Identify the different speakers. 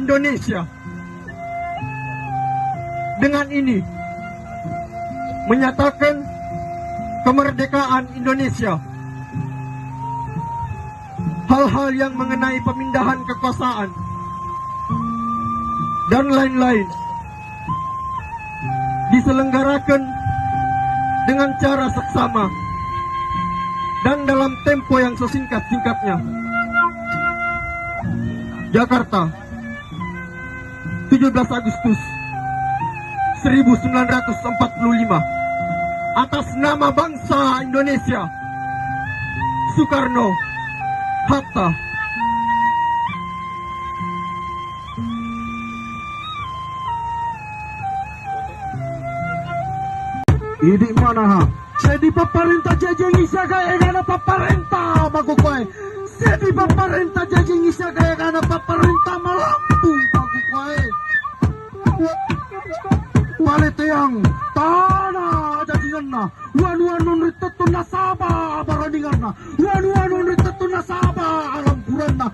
Speaker 1: Indonesia. Dengan ini menyatakan kemerdekaan Indonesia. Hal-hal yang mengenai pemindahan kekuasaan dan lain-lain diselenggarakan dengan cara seksama dan dalam tempo yang sesingkat-singkatnya. Jakarta, 17 Agustus 1945. Atas nama bangsa Indonesia, Soekarno Hatta.
Speaker 2: Idi mana ha? Jadi pemerintah jajeng isa gaya kana pemerintah magukoy. Jadi pemerintah jajeng isa gaya kana pemerintah Malampung magukoy. Palit yang tanah jajingan na. Wan-wan ritetun nasaba barandingan na. Wan-wan ritetun nasaba alam kuran na.